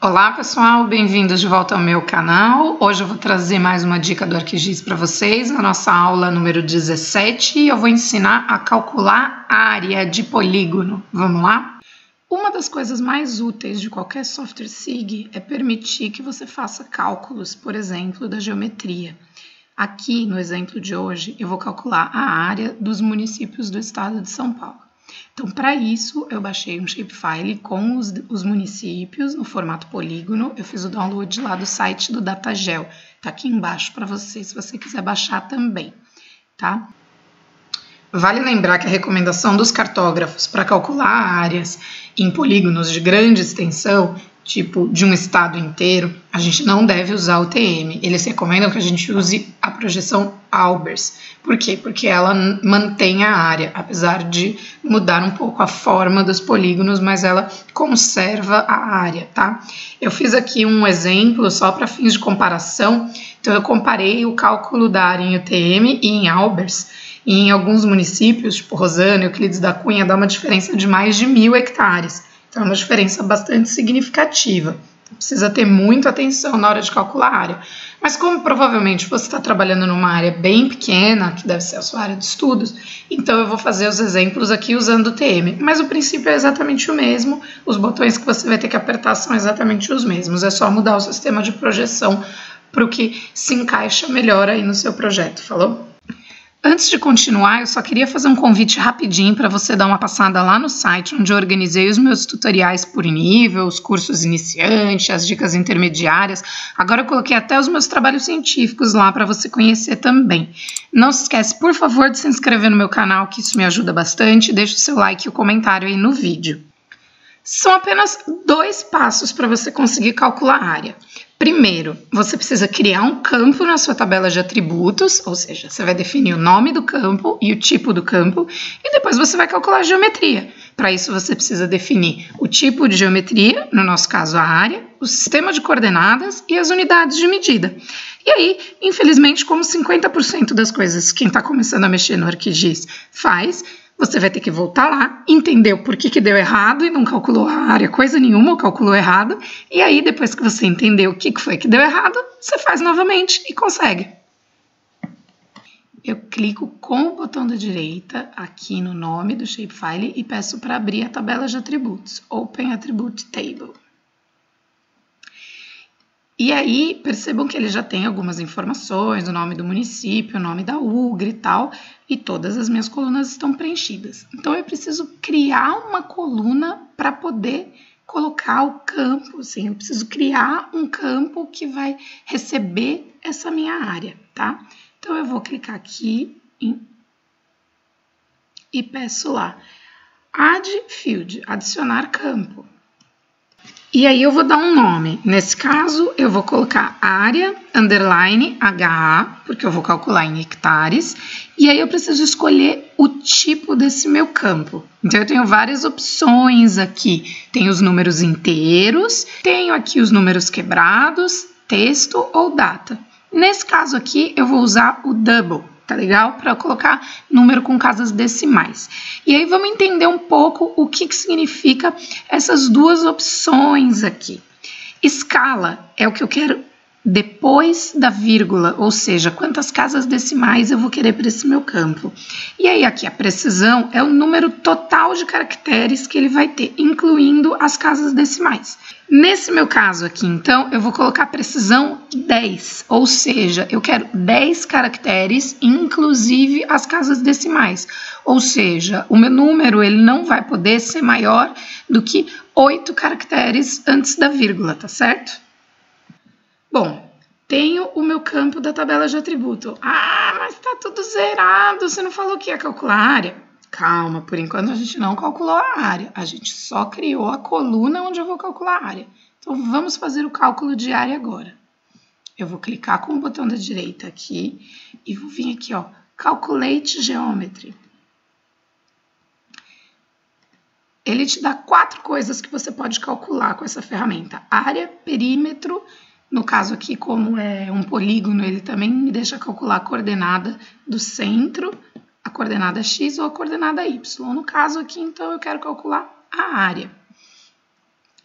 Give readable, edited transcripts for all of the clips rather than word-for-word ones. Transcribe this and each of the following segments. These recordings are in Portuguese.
Olá pessoal, bem-vindos de volta ao meu canal. Hoje eu vou trazer mais uma dica do ArcGIS para vocês, na nossa aula número 17, eu vou ensinar a calcular a área de polígono. Vamos lá? Uma das coisas mais úteis de qualquer software SIG é permitir que você faça cálculos, por exemplo, da geometria. Aqui, no exemplo de hoje, eu vou calcular a área dos municípios do estado de São Paulo. Então, para isso, eu baixei um shapefile com os municípios no formato polígono. Eu fiz o download lá do site do Datagel. Tá aqui embaixo para você, se você quiser baixar também, tá? Vale lembrar que a recomendação dos cartógrafos para calcular áreas em polígonos de grande extensão, tipo de um estado inteiro, a gente não deve usar o TM. Eles recomendam que a gente use a projeção Albers. Por quê? Porque ela mantém a área, apesar de mudar um pouco a forma dos polígonos, mas ela conserva a área, tá? Eu fiz aqui um exemplo só para fins de comparação. Então, eu comparei o cálculo da área em UTM e em Albers. E em alguns municípios, tipo Rosana e Euclides da Cunha, dá uma diferença de mais de 1.000 hectares. Então, é uma diferença bastante significativa. Precisa ter muita atenção na hora de calcular a área. Mas como provavelmente você está trabalhando numa área bem pequena, que deve ser a sua área de estudos, então eu vou fazer os exemplos aqui usando o TM. Mas o princípio é exatamente o mesmo, os botões que você vai ter que apertar são exatamente os mesmos. É só mudar o sistema de projeção para o que se encaixa melhor aí no seu projeto, falou? Antes de continuar, eu só queria fazer um convite rapidinho para você dar uma passada lá no site onde eu organizei os meus tutoriais por nível, os cursos iniciantes, as dicas intermediárias. Agora eu coloquei até os meus trabalhos científicos lá para você conhecer também. Não se esquece, por favor, de se inscrever no meu canal, que isso me ajuda bastante. Deixa o seu like e o comentário aí no vídeo. São apenas 2 passos para você conseguir calcular a área. Primeiro, você precisa criar um campo na sua tabela de atributos, ou seja, você vai definir o nome do campo e o tipo do campo, e depois você vai calcular a geometria. Para isso, você precisa definir o tipo de geometria, no nosso caso a área, o sistema de coordenadas e as unidades de medida. E aí, infelizmente, como 50% das coisas quem está começando a mexer no ArcGIS faz, você vai ter que voltar lá, entender o porquê que deu errado e não calculou a área coisa nenhuma, ou calculou errado. E aí, depois que você entender o que foi que deu errado, você faz novamente e consegue. Eu clico com o botão da direita aqui no nome do shapefile e peço para abrir a tabela de atributos, Open Attribute Table. E aí, percebam que ele já tem algumas informações, o nome do município, o nome da UGRA e tal, e todas as minhas colunas estão preenchidas. Então, eu preciso criar uma coluna para poder colocar o campo, assim, eu preciso criar um campo que vai receber essa minha área, tá? Então, eu vou clicar aqui e peço lá, Add Field, adicionar campo. E aí eu vou dar um nome. Nesse caso, eu vou colocar área, underline, HA, porque eu vou calcular em hectares. E aí eu preciso escolher o tipo desse meu campo. Então, eu tenho várias opções aqui. Tem os números inteiros, tenho aqui os números quebrados, texto ou data. Nesse caso aqui, eu vou usar o double. Tá legal? Para colocar número com casas decimais. E aí vamos entender um pouco o que significa essas duas opções aqui. Escala é o que eu quero depois da vírgula, ou seja, quantas casas decimais eu vou querer para esse meu campo. E aí aqui a precisão é o número total de caracteres que ele vai ter, incluindo as casas decimais. Nesse meu caso aqui, então, eu vou colocar precisão 10, ou seja, eu quero 10 caracteres, inclusive as casas decimais. Ou seja, o meu número ele não vai poder ser maior do que 8 caracteres antes da vírgula, tá certo? Bom, tenho o meu campo da tabela de atributo. Ah, mas tá tudo zerado, você não falou que ia calcular a área? Calma, por enquanto a gente não calculou a área, a gente só criou a coluna onde eu vou calcular a área. Então, vamos fazer o cálculo de área agora. Eu vou clicar com o botão da direita aqui e vou vir aqui, ó, Calculate Geometry. Ele te dá 4 coisas que você pode calcular com essa ferramenta. Área, perímetro, no caso aqui, como é um polígono, ele também me deixa calcular a coordenada do centro, a coordenada x ou a coordenada y. No caso aqui, então, eu quero calcular a área.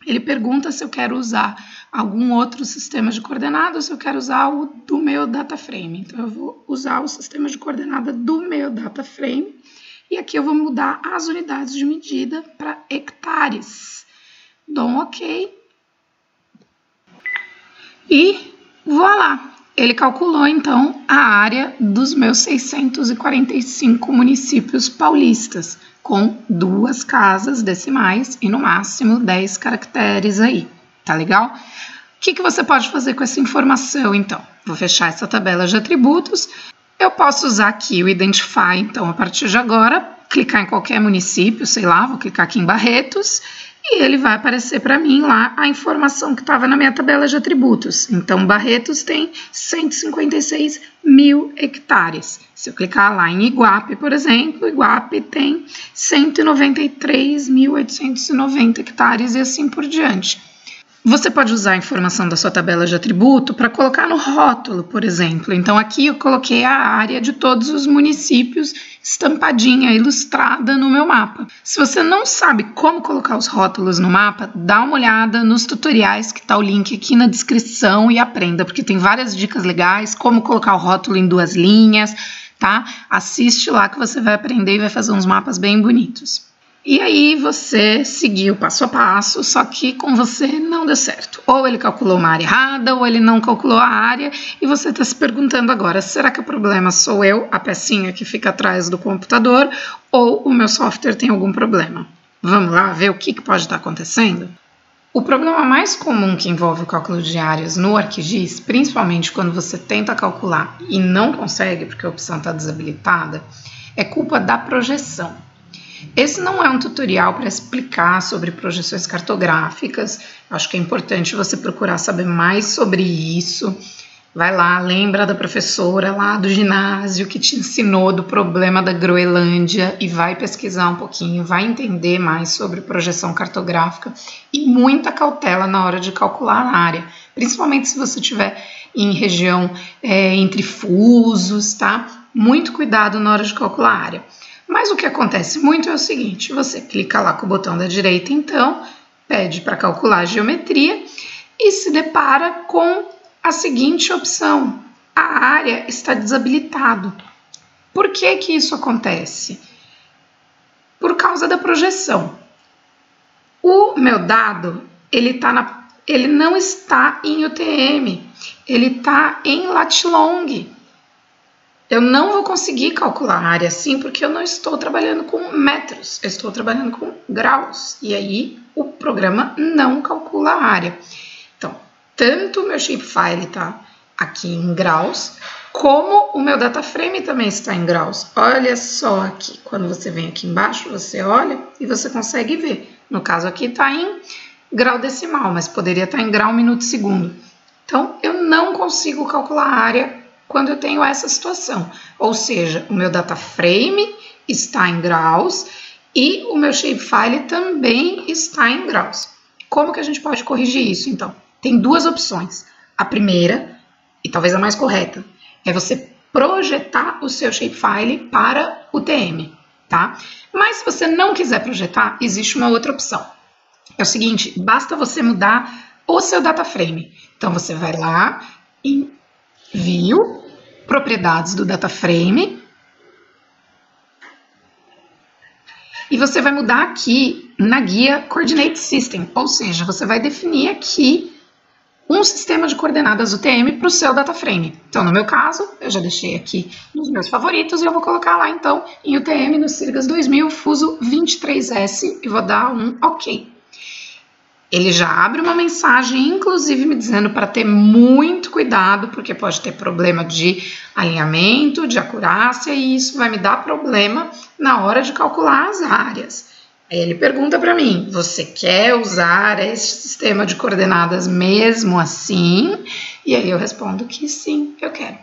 ele pergunta se eu quero usar algum outro sistema de coordenada ou se eu quero usar o do meu data frame. Então, eu vou usar o sistema de coordenada do meu data frame e aqui eu vou mudar as unidades de medida para hectares. Dou um OK e voilá! Ele calculou, então, a área dos meus 645 municípios paulistas, com 2 casas decimais e, no máximo, 10 caracteres aí. Tá legal? O que você pode fazer com essa informação, então? Vou fechar essa tabela de atributos. Eu posso usar aqui o Identify, então, a partir de agora, clicar em qualquer município, sei lá, vou clicar aqui em Barretos, e ele vai aparecer para mim lá a informação que estava na minha tabela de atributos. Então, Barretos tem 156 mil hectares. Se eu clicar lá em Iguape, por exemplo, Iguape tem 193.890 hectares e assim por diante. Você pode usar a informação da sua tabela de atributo para colocar no rótulo, por exemplo. Então, aqui eu coloquei a área de todos os municípios estampadinha, ilustrada no meu mapa. Se você não sabe como colocar os rótulos no mapa, dá uma olhada nos tutoriais que está o link aqui na descrição e aprenda, porque tem várias dicas legais, como colocar o rótulo em 2 linhas, tá? Assiste lá que você vai aprender e vai fazer uns mapas bem bonitos. E aí você seguiu passo a passo, só que com você não deu certo. Ou ele calculou uma área errada, ou ele não calculou a área, e você está se perguntando agora, será que o problema sou eu, a pecinha que fica atrás do computador, ou o meu software tem algum problema? Vamos lá ver o que pode estar acontecendo? O problema mais comum que envolve o cálculo de áreas no ArcGIS, principalmente quando você tenta calcular e não consegue, porque a opção está desabilitada, é culpa da projeção. Esse não é um tutorial para explicar sobre projeções cartográficas, acho que é importante você procurar saber mais sobre isso. Vai lá, lembra da professora lá do ginásio que te ensinou do problema da Groenlândia e vai pesquisar um pouquinho, vai entender mais sobre projeção cartográfica e muita cautela na hora de calcular a área, principalmente se você estiver em região entre fusos, tá? Muito cuidado na hora de calcular a área. Mas o que acontece muito é o seguinte, você clica lá com o botão da direita, então, pede para calcular a geometria e se depara com a seguinte opção, a área está desabilitado. Por que isso acontece? Por causa da projeção. O meu dado, ele não está em UTM, ele está em lat-long. Eu não vou conseguir calcular a área assim porque eu não estou trabalhando com metros, eu estou trabalhando com graus. E aí o programa não calcula a área. Então, tanto o meu shapefile está aqui em graus, como o meu data frame também está em graus. Olha só aqui, quando você vem aqui embaixo, você olha e você consegue ver. No caso aqui está em grau decimal, mas poderia estar em grau minuto segundo. Então, eu não consigo calcular a área quando eu tenho essa situação, ou seja, o meu data frame está em graus e o meu shapefile também está em graus. Como que a gente pode corrigir isso, então? Tem 2 opções. A primeira, e talvez a mais correta, é você projetar o seu shapefile para o TM, tá? Mas se você não quiser projetar, existe uma outra opção. É o seguinte, basta você mudar o seu data frame. Então, você vai lá em View, propriedades do data frame, e você vai mudar aqui na guia Coordinate System, ou seja, você vai definir aqui um sistema de coordenadas UTM para o seu data frame. Então, no meu caso, eu já deixei aqui nos meus favoritos e eu vou colocar lá, então, em UTM no Sirgas 2000, fuso 23S, e vou dar um OK. Ele já abre uma mensagem, inclusive me dizendo para ter muito cuidado, porque pode ter problema de alinhamento, de acurácia, e isso vai me dar problema na hora de calcular as áreas. Aí ele pergunta para mim, você quer usar esse sistema de coordenadas mesmo assim? E aí eu respondo que sim, eu quero.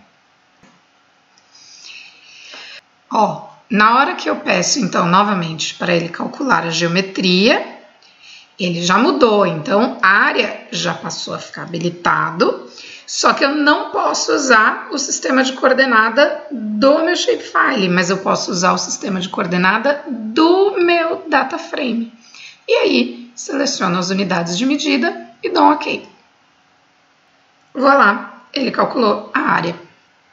Ó, na hora que eu peço, então, novamente, para ele calcular a geometria, ele já mudou, então a área já passou a ficar habilitado, só que eu não posso usar o sistema de coordenada do meu shapefile, mas eu posso usar o sistema de coordenada do meu data frame. E aí, seleciono as unidades de medida e dou um OK. Voilà, ele calculou a área.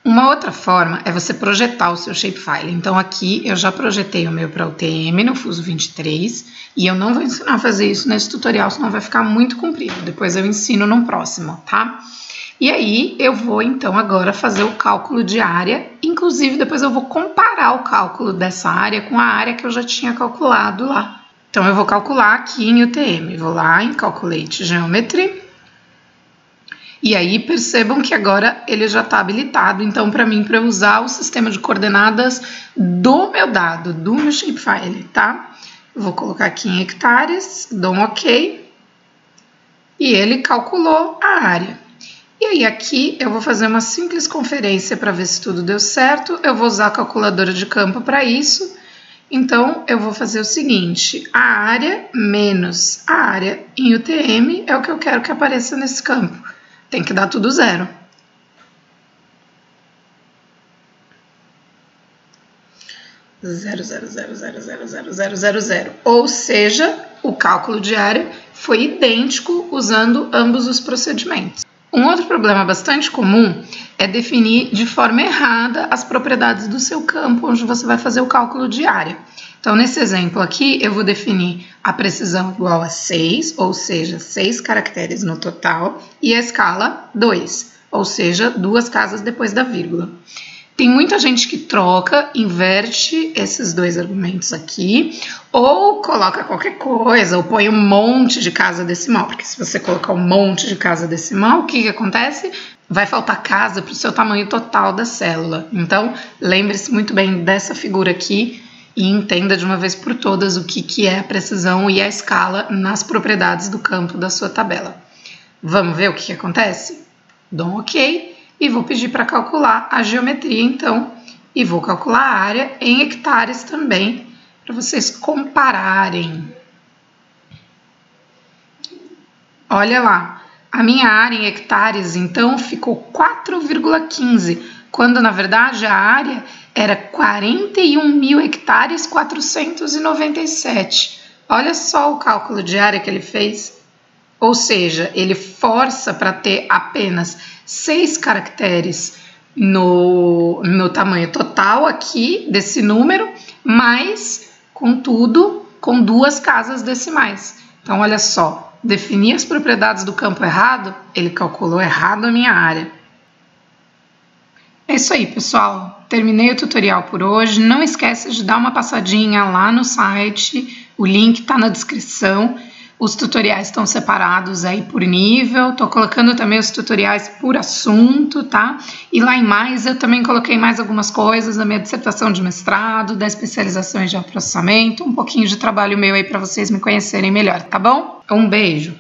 Uma outra forma é você projetar o seu shapefile. Então aqui eu já projetei o meu para UTM no Fuso 23 e eu não vou ensinar a fazer isso nesse tutorial, senão vai ficar muito comprido. Depois eu ensino no próximo, tá? E aí eu vou então agora fazer o cálculo de área, inclusive depois eu vou comparar o cálculo dessa área com a área que eu já tinha calculado lá. Então eu vou calcular aqui em UTM, vou lá em Calculate Geometry. E aí percebam que agora ele já está habilitado, então para mim, para usar o sistema de coordenadas do meu dado, do meu shapefile, tá? Eu vou colocar aqui em hectares, dou um OK, e ele calculou a área. E aí aqui eu vou fazer uma simples conferência para ver se tudo deu certo, eu vou usar a calculadora de campo para isso, então eu vou fazer o seguinte, a área menos a área em UTM é o que eu quero que apareça nesse campo. Tem que dar tudo zero. Zero, zero, zero, zero, zero, zero, zero, zero, zero. Ou seja, o cálculo de área foi idêntico usando ambos os procedimentos. Um outro problema bastante comum é definir de forma errada as propriedades do seu campo, onde você vai fazer o cálculo de área. Então, nesse exemplo aqui, eu vou definir a precisão igual a 6, ou seja, 6 caracteres no total, e a escala 2, ou seja, 2 casas depois da vírgula. Tem muita gente que troca, inverte esses dois argumentos aqui, ou coloca qualquer coisa, ou põe um monte de casa decimal, porque se você colocar um monte de casa decimal, o que acontece? Vai faltar casa para o seu tamanho total da célula. Então, lembre-se muito bem dessa figura aqui, e entenda de uma vez por todas o que é a precisão e a escala nas propriedades do campo da sua tabela. Vamos ver o que acontece? Dou um OK e vou pedir para calcular a geometria então, e vou calcular a área em hectares também, para vocês compararem. Olha lá, a minha área em hectares então ficou 4,15, quando na verdade a área era 41.000 hectares 497. Olha só o cálculo de área que ele fez. Ou seja, ele força para ter apenas 6 caracteres no tamanho total aqui desse número, mas, contudo, com 2 casas decimais. Então, olha só, definir as propriedades do campo errado, ele calculou errado a minha área. É isso aí, pessoal. Terminei o tutorial por hoje. Não esqueça de dar uma passadinha lá no site. O link está na descrição. Os tutoriais estão separados aí por nível. Estou colocando também os tutoriais por assunto, tá? E lá em mais eu também coloquei mais algumas coisas da minha dissertação de mestrado, da especialização em geoprocessamento, um pouquinho de trabalho meu aí para vocês me conhecerem melhor, tá bom? Um beijo!